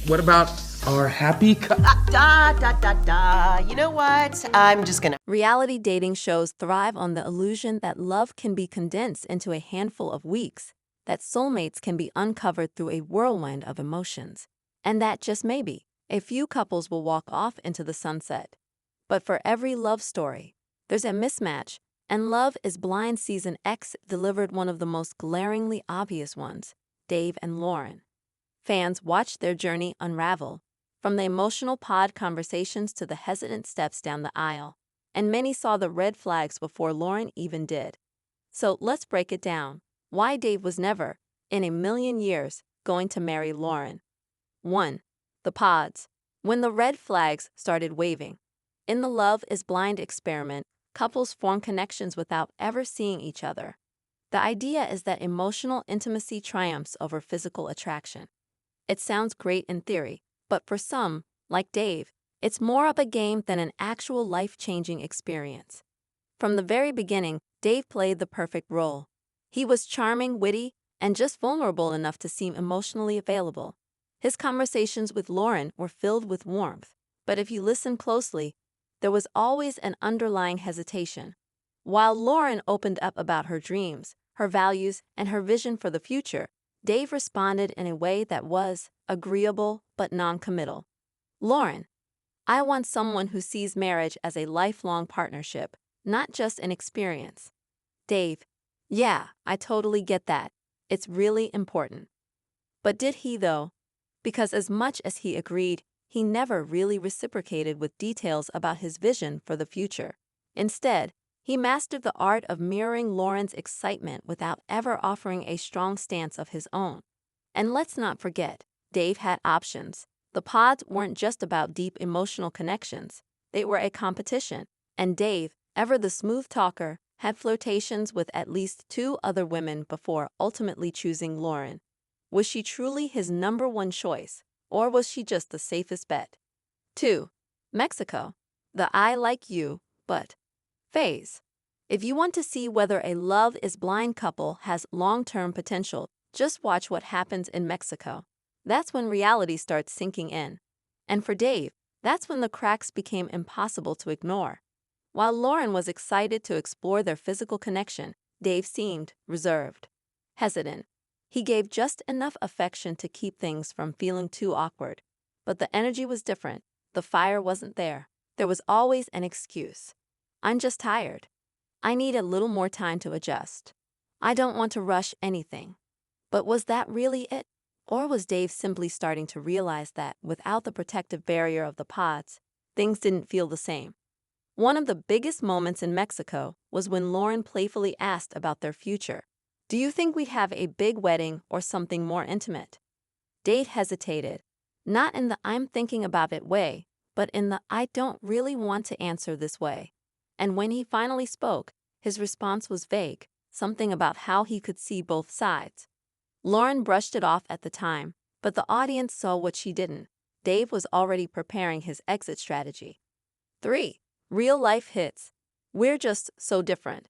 What about our happy You know what? I'm just gonna. Reality dating shows thrive on the illusion that love can be condensed into a handful of weeks, that soulmates can be uncovered through a whirlwind of emotions, and that just maybe, a few couples will walk off into the sunset. But for every love story, there's a mismatch, and Love is Blind Season X delivered one of the most glaringly obvious ones, Dave and Lauren. Fans watched their journey unravel, from the emotional pod conversations to the hesitant steps down the aisle, and many saw the red flags before Lauren even did. So let's break it down. Why Dave was never, in a million years, going to marry Lauren. 1. The pods. When the red flags started waving. In the Love is Blind experiment, couples form connections without ever seeing each other. The idea is that emotional intimacy triumphs over physical attraction. It sounds great in theory, but for some, like Dave, it's more of a game than an actual life-changing experience. From the very beginning, Dave played the perfect role. He was charming, witty, and just vulnerable enough to seem emotionally available. His conversations with Lauren were filled with warmth, but if you listen closely, there was always an underlying hesitation. While Lauren opened up about her dreams, her values, and her vision for the future, Dave responded in a way that was agreeable but non-committal. Lauren, I want someone who sees marriage as a lifelong partnership, not just an experience. Dave, yeah, I totally get that. It's really important. But did he though? Because as much as he agreed, he never really reciprocated with details about his vision for the future. Instead, he mastered the art of mirroring Lauren's excitement without ever offering a strong stance of his own. And let's not forget, Dave had options. The pods weren't just about deep emotional connections. They were a competition. And Dave, ever the smooth talker, had flirtations with at least 2 other women before ultimately choosing Lauren. Was she truly his #1 choice, or was she just the safest bet? 2. Mexico. The I like you, but phase. If you want to see whether a Love is Blind couple has long-term potential, just watch what happens in Mexico. That's when reality starts sinking in. And for Dave, that's when the cracks became impossible to ignore. While Lauren was excited to explore their physical connection, Dave seemed reserved, hesitant. He gave just enough affection to keep things from feeling too awkward. But the energy was different. The fire wasn't there. There was always an excuse. I'm just tired. I need a little more time to adjust. I don't want to rush anything. But was that really it? Or was Dave simply starting to realize that, without the protective barrier of the pods, things didn't feel the same? One of the biggest moments in Mexico was when Lauren playfully asked about their future. Do you think we'd have a big wedding or something more intimate? Dave hesitated, not in the I'm thinking about it way, but in the I don't really want to answer this way. And when he finally spoke, his response was vague, something about how he could see both sides. Lauren brushed it off at the time, but the audience saw what she didn't. Dave was already preparing his exit strategy. 3. Real life hits. We're just so different.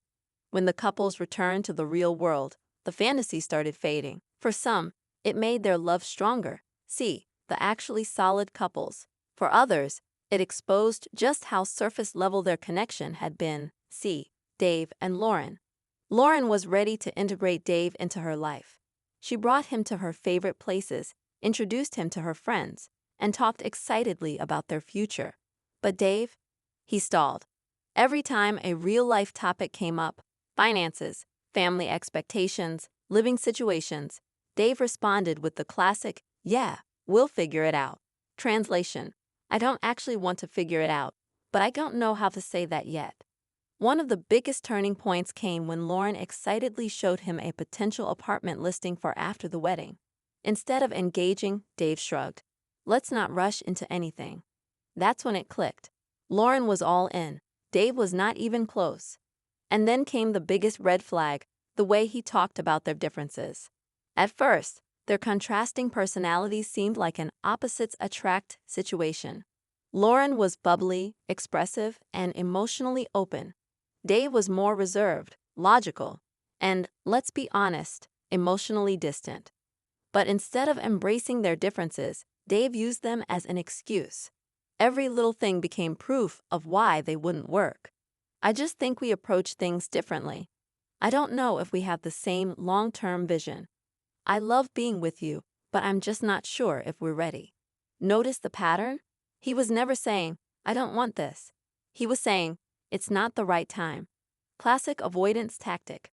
When the couples returned to the real world, the fantasy started fading. For some, it made their love stronger. See, the actually solid couples. For others, it exposed just how surface level their connection had been. See, Dave and Lauren. Lauren was ready to integrate Dave into her life. She brought him to her favorite places, introduced him to her friends, and talked excitedly about their future. But Dave? He stalled. Every time a real-life topic came up, finances, family expectations, living situations, Dave responded with the classic, yeah, we'll figure it out. Translation: I don't actually want to figure it out, but I don't know how to say that yet. One of the biggest turning points came when Lauren excitedly showed him a potential apartment listing for after the wedding. Instead of engaging, Dave shrugged. Let's not rush into anything. That's when it clicked. Lauren was all in. Dave was not even close. And then came the biggest red flag, the way he talked about their differences. At first, their contrasting personalities seemed like an opposites attract situation. Lauren was bubbly, expressive, and emotionally open. Dave was more reserved, logical, and, let's be honest, emotionally distant. But instead of embracing their differences, Dave used them as an excuse. Every little thing became proof of why they wouldn't work. I just think we approach things differently. I don't know if we have the same long-term vision. I love being with you, but I'm just not sure if we're ready. Notice the pattern? He was never saying, I don't want this. He was saying, it's not the right time. Classic avoidance tactic.